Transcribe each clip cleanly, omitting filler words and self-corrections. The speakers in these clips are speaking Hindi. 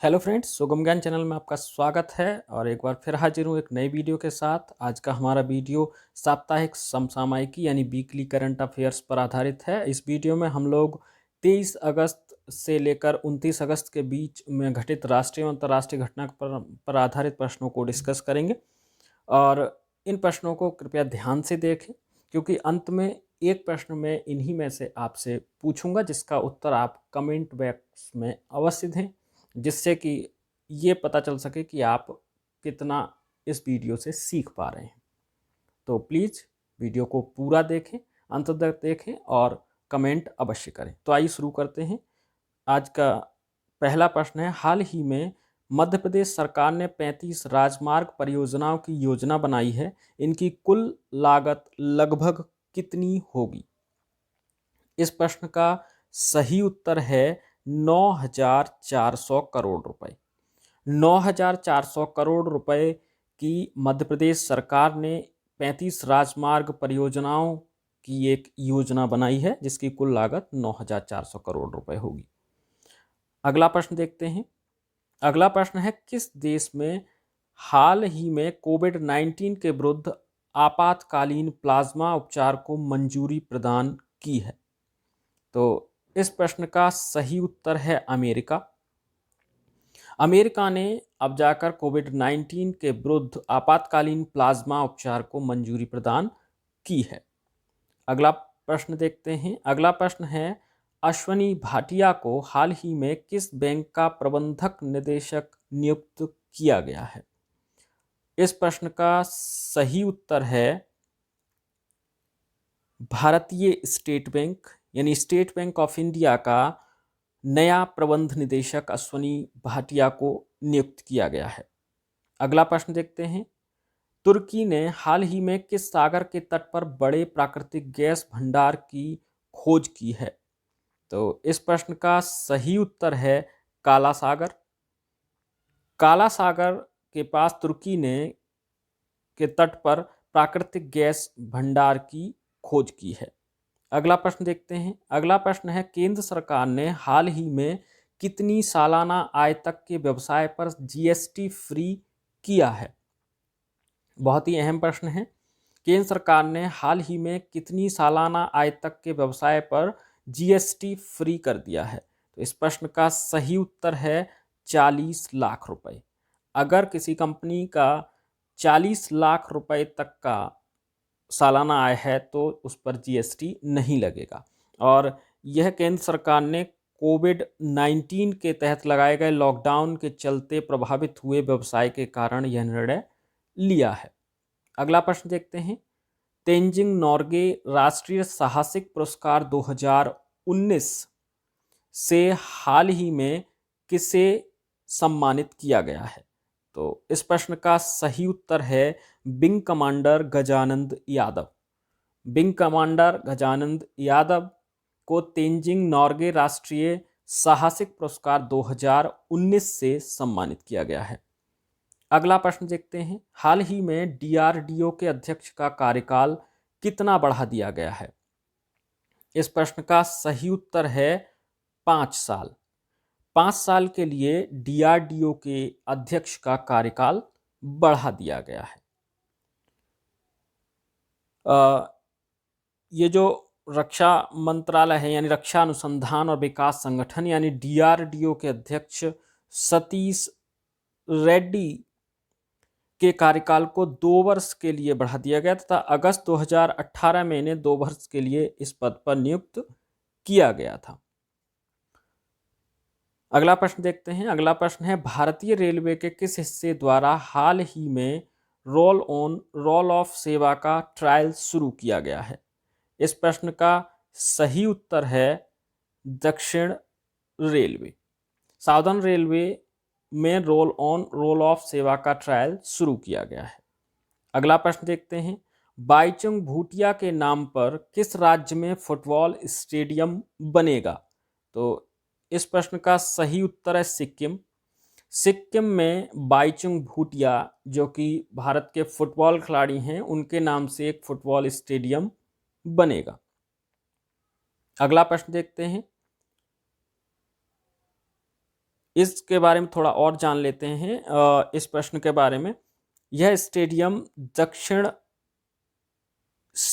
हेलो फ्रेंड्स, सुगम ज्ञान चैनल में आपका स्वागत है और एक बार फिर हाजिर हूँ एक नई वीडियो के साथ। आज का हमारा वीडियो साप्ताहिक समसामयिकी यानी वीकली करंट अफेयर्स पर आधारित है। इस वीडियो में हम लोग 23 अगस्त से लेकर 29 अगस्त के बीच में घटित राष्ट्रीय और अंतर्राष्ट्रीय घटना पर आधारित प्रश्नों को डिस्कस करेंगे और इन प्रश्नों को कृपया ध्यान से देखें, क्योंकि अंत में एक प्रश्न मैं इन्हीं में से आपसे पूछूंगा जिसका उत्तर आप कमेंट बॉक्स में अवश्य दें, जिससे कि ये पता चल सके कि आप कितना इस वीडियो से सीख पा रहे हैं। तो प्लीज़ वीडियो को पूरा देखें, अंत तक देखें और कमेंट अवश्य करें। तो आइए शुरू करते हैं। आज का पहला प्रश्न है, हाल ही में मध्य प्रदेश सरकार ने 35 राजमार्ग परियोजनाओं की योजना बनाई है। इनकी कुल लागत लगभग कितनी होगी? इस प्रश्न का सही उत्तर है 9,400 करोड़ रुपए। 9,400 करोड़ रुपए की मध्य प्रदेश सरकार ने 35 राजमार्ग परियोजनाओं की एक योजना बनाई है जिसकी कुल लागत 9,400 करोड़ रुपए होगी। अगला प्रश्न देखते हैं। अगला प्रश्न है, किस देश में हाल ही में कोविड-19 के विरुद्ध आपातकालीन प्लाज्मा उपचार को मंजूरी प्रदान की है? तो इस प्रश्न का सही उत्तर है अमेरिका। अमेरिका ने अब जाकर कोविड-19 के विरुद्ध आपातकालीन प्लाज्मा उपचार को मंजूरी प्रदान की है। अगला प्रश्न देखते हैं। अगला प्रश्न है, अश्वनी भाटिया को हाल ही में किस बैंक का प्रबंधक निदेशक नियुक्त किया गया है? इस प्रश्न का सही उत्तर है भारतीय स्टेट बैंक यानी स्टेट बैंक ऑफ इंडिया का नया प्रबंध निदेशक अश्वनी भाटिया को नियुक्त किया गया है। अगला प्रश्न देखते हैं। तुर्की ने हाल ही में किस सागर के तट पर बड़े प्राकृतिक गैस भंडार की खोज की है? तो इस प्रश्न का सही उत्तर है काला सागर। काला सागर के पास तुर्की ने के तट पर प्राकृतिक गैस भंडार की खोज की है। अगला प्रश्न देखते हैं। अगला प्रश्न है, केंद्र सरकार ने हाल ही में कितनी सालाना आय तक के व्यवसाय पर जीएसटी फ्री किया है? बहुत ही अहम प्रश्न है। केंद्र सरकार ने हाल ही में कितनी सालाना आय तक के व्यवसाय पर जीएसटी फ्री कर दिया है? तो इस प्रश्न का सही उत्तर है 40 लाख रुपए। अगर किसी कंपनी का 40 लाख रुपए तक का सालाना आय है तो उस पर जीएसटी नहीं लगेगा। और यह केंद्र सरकार ने कोविड-19 के तहत लगाए गए लॉकडाउन के चलते प्रभावित हुए व्यवसाय के कारण यह निर्णय लिया है। अगला प्रश्न देखते हैं। तेंजिंग नोर्गे राष्ट्रीय साहसिक पुरस्कार 2019 से हाल ही में किसे सम्मानित किया गया है? तो इस प्रश्न का सही उत्तर है wing commander Gajanand Yadav. Wing commander Gajanand Yadav को तेंजिंग नोर्गे राष्ट्रीय साहसिक पुरस्कार 2019 से सम्मानित किया गया है। अगला प्रश्न देखते हैं। हाल ही में डीआरडीओ के अध्यक्ष का कार्यकाल कितना बढ़ा दिया गया है? इस प्रश्न का सही उत्तर है 5 साल। 5 साल के लिए डीआरडीओ के अध्यक्ष का कार्यकाल बढ़ा दिया गया है। ये जो रक्षा मंत्रालय है यानी रक्षा अनुसंधान और विकास संगठन यानी डीआरडीओ के अध्यक्ष सतीश रेड्डी के कार्यकाल को 2 वर्ष के लिए बढ़ा दिया गया तथा अगस्त 2018 में इन्हें 2 वर्ष के लिए इस पद पर नियुक्त किया गया था। अगला प्रश्न देखते हैं। अगला प्रश्न है, भारतीय रेलवे के किस हिस्से द्वारा हाल ही में रोल ऑन रोल ऑफ सेवा का ट्रायल शुरू किया गया है? इस प्रश्न का सही उत्तर है दक्षिण रेलवे। साउदर्न रेलवे में रोल ऑन रोल ऑफ सेवा का ट्रायल शुरू किया गया है। अगला प्रश्न देखते हैं। बाईचुंग भूटिया के नाम पर किस राज्य में फुटबॉल स्टेडियम बनेगा? तो इस प्रश्न का सही उत्तर है सिक्किम। सिक्किम में बाईचुंग भूटिया जो कि भारत के फुटबॉल खिलाड़ी हैं उनके नाम से एक फुटबॉल स्टेडियम बनेगा। अगला प्रश्न देखते हैं। इसके बारे में थोड़ा और जान लेते हैं इस प्रश्न के बारे में। यह स्टेडियम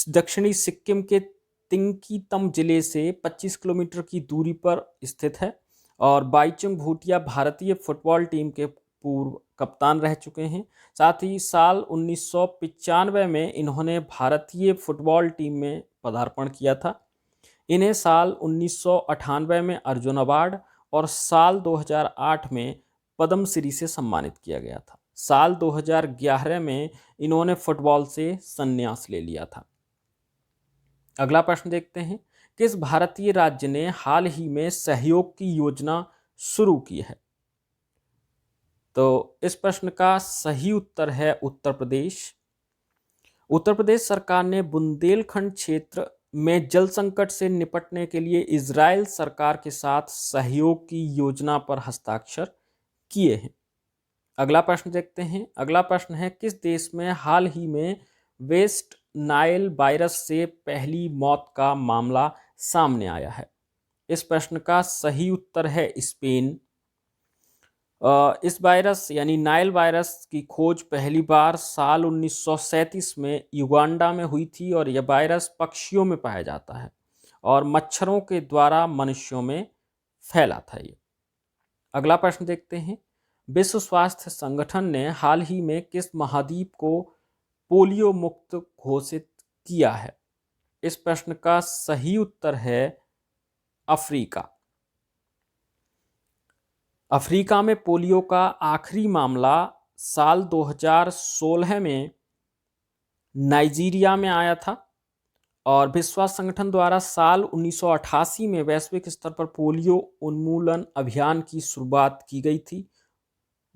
दक्षिणी सिक्किम के तिंगकीतम जिले से 25 किलोमीटर की दूरी पर स्थित है और बाईचुंग भूटिया भारतीय फुटबॉल टीम के पूर्व कप्तान रह चुके हैं। साथ ही साल 1995 में इन्होंने भारतीय फुटबॉल टीम में पदार्पण किया था। इन्हें साल 1998 में अर्जुन अवार्ड और साल 2008 में पद्मश्री से सम्मानित किया गया था। साल 2011 में इन्होंने फुटबॉल से संन्यास ले लिया था। अगला प्रश्न देखते हैं, किस भारतीय राज्य ने हाल ही में सहयोग की योजना शुरू की है? तो इस प्रश्न का सही उत्तर है उत्तर प्रदेश। उत्तर प्रदेश सरकार ने बुंदेलखंड क्षेत्र में जल संकट से निपटने के लिए इजराइल सरकार के साथ सहयोग की योजना पर हस्ताक्षर किए हैं। अगला प्रश्न देखते हैं। अगला प्रश्न है, किस देश में हाल ही में वेस्ट नाइल वायरस से पहली मौत का मामला सामने आया है? इस प्रश्न का सही उत्तर है स्पेन। इस वायरस यानी नाइल वायरस की खोज पहली बार साल 1937 में युगांडा में हुई थी और यह वायरस पक्षियों में पाया जाता है और मच्छरों के द्वारा मनुष्यों में फैला था ये। अगला प्रश्न देखते हैं, विश्व स्वास्थ्य संगठन ने हाल ही में किस महाद्वीप को पोलियो मुक्त घोषित किया है? इस प्रश्न का सही उत्तर है अफ्रीका। अफ्रीका में पोलियो का आखिरी मामला साल 2016 में नाइजीरिया में आया था और विश्व स्वास्थ्य संगठन द्वारा साल 1988 में वैश्विक स्तर पर पोलियो उन्मूलन अभियान की शुरुआत की गई थी।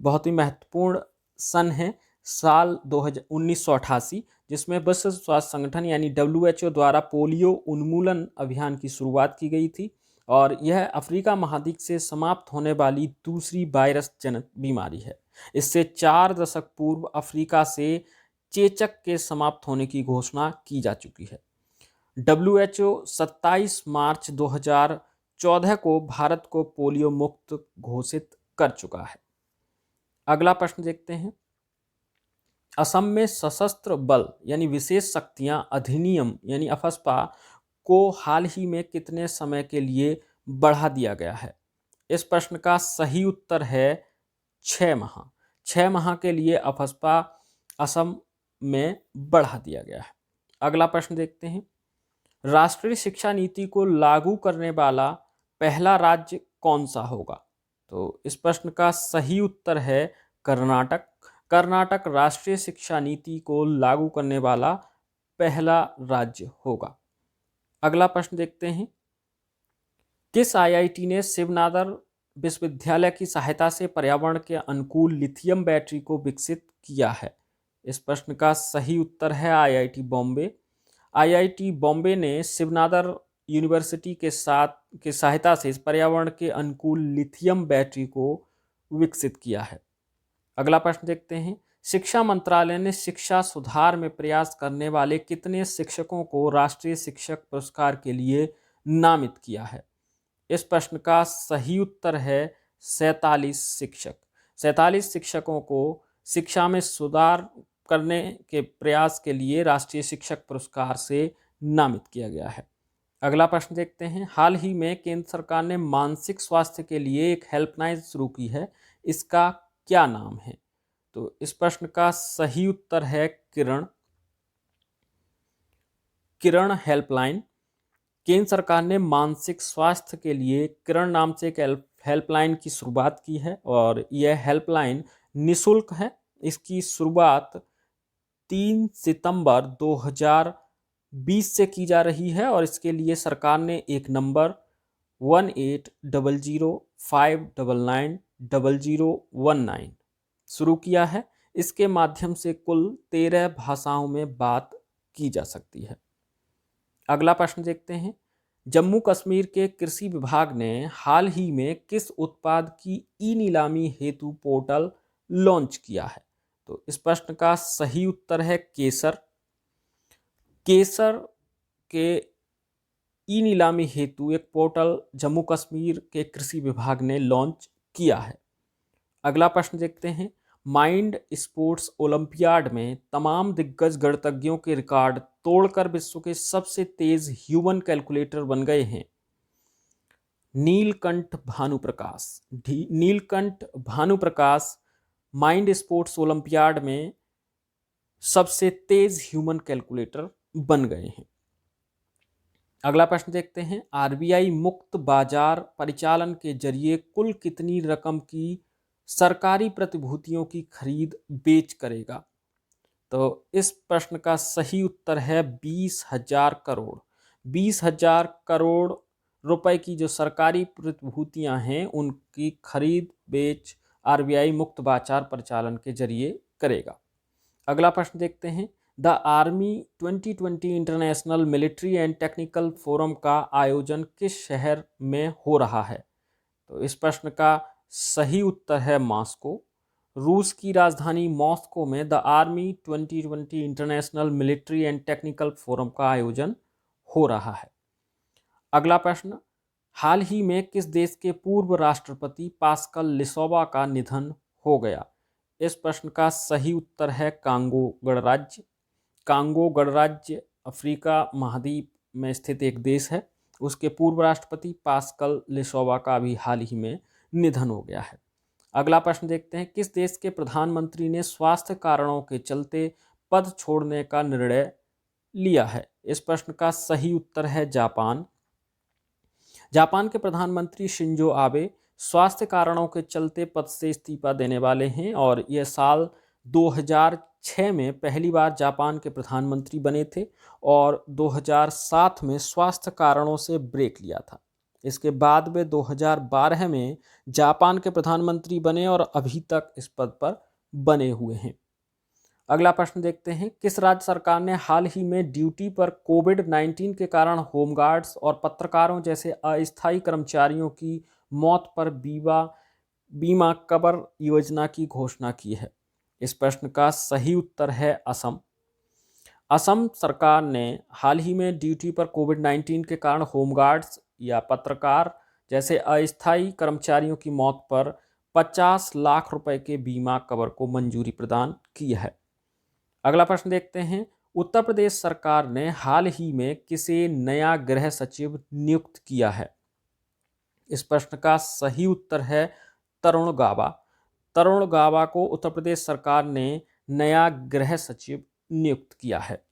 बहुत ही महत्वपूर्ण सन है साल 1988, जिसमें विश्व स्वास्थ्य संगठन यानी WHO द्वारा पोलियो उन्मूलन अभियान की शुरुआत की गई थी और यह अफ्रीका महाद्वीप से समाप्त होने वाली दूसरी वायरस जनित बीमारी है। इससे 4 दशक पूर्व अफ्रीका से चेचक के समाप्त होने की घोषणा की जा चुकी है। WHO 27 मार्च 2014 को भारत को पोलियो मुक्त घोषित कर चुका है। अगला प्रश्न देखते हैं, असम में सशस्त्र बल यानी विशेष शक्तियां अधिनियम यानी अफस्पा को हाल ही में कितने समय के लिए बढ़ा दिया गया है? इस प्रश्न का सही उत्तर है 6 माह। 6 माह के लिए अफस्पा असम में बढ़ा दिया गया है। अगला प्रश्न देखते हैं, राष्ट्रीय शिक्षा नीति को लागू करने वाला पहला राज्य कौन सा होगा? तो इस प्रश्न का सही उत्तर है कर्नाटक। कर्नाटक राष्ट्रीय शिक्षा नीति को लागू करने वाला पहला राज्य होगा। अगला प्रश्न देखते हैं, किस IIT ने शिवनादर विश्वविद्यालय की सहायता से पर्यावरण के अनुकूल लिथियम बैटरी को विकसित किया है? इस प्रश्न का सही उत्तर है IIT बॉम्बे। IIT बॉम्बे ने शिवनादर यूनिवर्सिटी के सहायता से इस पर्यावरण के अनुकूल लिथियम बैटरी को विकसित किया है। अगला प्रश्न देखते हैं, शिक्षा मंत्रालय ने शिक्षा सुधार में प्रयास करने वाले कितने शिक्षकों को राष्ट्रीय शिक्षक पुरस्कार के लिए नामित किया है? इस प्रश्न का सही उत्तर है 47 शिक्षक। 47 शिक्षकों को शिक्षा में सुधार करने के प्रयास के लिए राष्ट्रीय शिक्षक पुरस्कार से नामित किया गया है। अगला प्रश्न देखते हैं, हाल ही में केंद्र सरकार ने मानसिक स्वास्थ्य के लिए एक हेल्पलाइन शुरू की है, इसका क्या नाम है? तो इस प्रश्न का सही उत्तर है किरण हेल्पलाइन। केंद्र सरकार ने मानसिक स्वास्थ्य के लिए किरण नाम से एक हेल्पलाइन की शुरुआत की है और यह हेल्पलाइन निःशुल्क है। इसकी शुरुआत 3 सितंबर 2020 से की जा रही है और इसके लिए सरकार ने एक नंबर 1800599019 शुरू किया है। इसके माध्यम से कुल 13 भाषाओं में बात की जा सकती है। अगला प्रश्न देखते हैं, जम्मू कश्मीर के कृषि विभाग ने हाल ही में किस उत्पाद की ई-नीलामी हेतु पोर्टल लॉन्च किया है? तो इस प्रश्न का सही उत्तर है केसर। केसर के ई-नीलामी हेतु एक पोर्टल जम्मू कश्मीर के कृषि विभाग ने लॉन्च किया है। अगला प्रश्न देखते हैं, माइंड स्पोर्ट्स ओलंपियाड में तमाम दिग्गज गणितज्ञों के रिकॉर्ड तोड़कर विश्व के सबसे तेज ह्यूमन कैलकुलेटर बन गए हैं। Neelkanth Bhanuprakash. Neelkanth Bhanuprakash mind sports olympiad में सबसे तेज ह्यूमन कैलकुलेटर बन गए हैं। अगला प्रश्न देखते हैं, आरबीआई मुक्त बाजार परिचालन के जरिए कुल कितनी रकम की सरकारी प्रतिभूतियों की खरीद बेच करेगा? तो इस प्रश्न का सही उत्तर है 20,000 करोड़। 20,000 करोड़ रुपए की जो सरकारी प्रतिभूतियां हैं उनकी खरीद बेच आरबीआई मुक्त बाजार परिचालन के जरिए करेगा। अगला प्रश्न देखते हैं, the army 2020 international military and technical forum का आयोजन किस शहर में हो रहा है? तो इस प्रश्न का सही उत्तर है मॉस्को। रूस की राजधानी मॉस्को में the army 2020 international military and technical forum का आयोजन हो रहा है। अगला प्रश्न, हाल ही में किस देश के पूर्व राष्ट्रपति पास्कल लिसोबा का निधन हो गया? इस प्रश्न का सही उत्तर है कांगो गणराज्य। कांगो गणराज्य अफ्रीका महाद्वीप में स्थित एक देश है। उसके पूर्व राष्ट्रपति पास्कल लिसोबा का भी हाल ही में निधन हो गया है। अगला प्रश्न देखते हैं, किस देश के प्रधानमंत्री ने स्वास्थ्य कारणों के चलते पद छोड़ने का निर्णय लिया है? इस प्रश्न का सही उत्तर है जापान। जापान के प्रधानमंत्री शिंजो आबे स्वास्थ्य कारणों के चलते पद से इस्तीफा देने वाले हैं और यह साल 2006 में पहली बार जापान के प्रधानमंत्री बने थे और 2007 में स्वास्थ्य कारणों से ब्रेक लिया था। इसके बाद वे 2012 में जापान के प्रधानमंत्री बने और अभी तक इस पद पर बने हुए हैं। अगला प्रश्न देखते हैं, किस राज्य सरकार ने हाल ही में ड्यूटी पर कोविड-19 के कारण होमगार्ड्स और पत्रकारों जैसे अस्थायी कर्मचारियों की मौत पर बीमा कवर योजना की घोषणा की है? इस प्रश्न का सही उत्तर है असम। असम सरकार ने हाल ही में ड्यूटी पर कोविड-19 के कारण होमगार्ड्स या पत्रकार जैसे अस्थायी कर्मचारियों की मौत पर 50 लाख रुपए के बीमा कवर को मंजूरी प्रदान की है। अगला प्रश्न देखते हैं, उत्तर प्रदेश सरकार ने हाल ही में किसे नया गृह सचिव नियुक्त किया है? इस प्रश्न का सही उत्तर है तरुण गाबा। तरुण गाबा को उत्तर प्रदेश सरकार ने नया गृह सचिव नियुक्त किया है।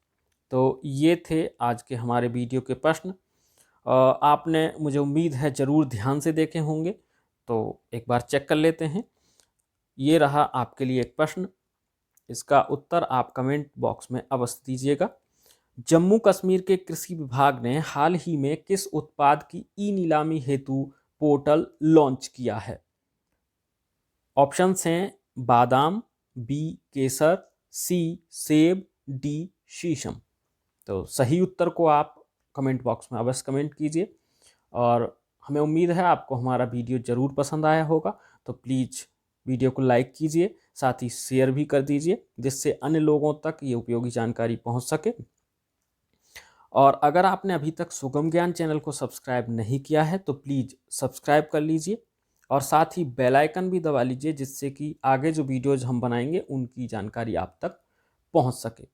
तो ये थे आज के हमारे वीडियो के प्रश्न। आपने, मुझे उम्मीद है, ज़रूर ध्यान से देखे होंगे, तो एक बार चेक कर लेते हैं। ये रहा आपके लिए एक प्रश्न, इसका उत्तर आप कमेंट बॉक्स में अवश्य दीजिएगा। जम्मू कश्मीर के कृषि विभाग ने हाल ही में किस उत्पाद की ई नीलामी हेतु पोर्टल लॉन्च किया है? ऑप्शंस हैं बादाम, बी केसर, सी सेब, डी शीशम। तो सही उत्तर को आप कमेंट बॉक्स में अवश्य कमेंट कीजिए और हमें उम्मीद है आपको हमारा वीडियो ज़रूर पसंद आया होगा। तो प्लीज़ वीडियो को लाइक कीजिए, साथ ही शेयर भी कर दीजिए जिससे अन्य लोगों तक ये उपयोगी जानकारी पहुंच सके। और अगर आपने अभी तक सुगम ज्ञान चैनल को सब्सक्राइब नहीं किया है तो प्लीज़ सब्सक्राइब कर लीजिए और साथ ही बेल आइकन भी दबा लीजिए जिससे कि आगे जो वीडियोज़ हम बनाएंगे उनकी जानकारी आप तक पहुंच सके।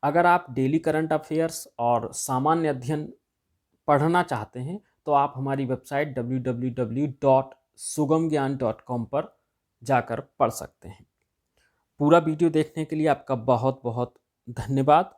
अगर आप डेली करंट अफेयर्स और सामान्य अध्ययन पढ़ना चाहते हैं तो आप हमारी वेबसाइट www.sugamgyan.com पर जाकर पढ़ सकते हैं। पूरा वीडियो देखने के लिए आपका बहुत बहुत धन्यवाद।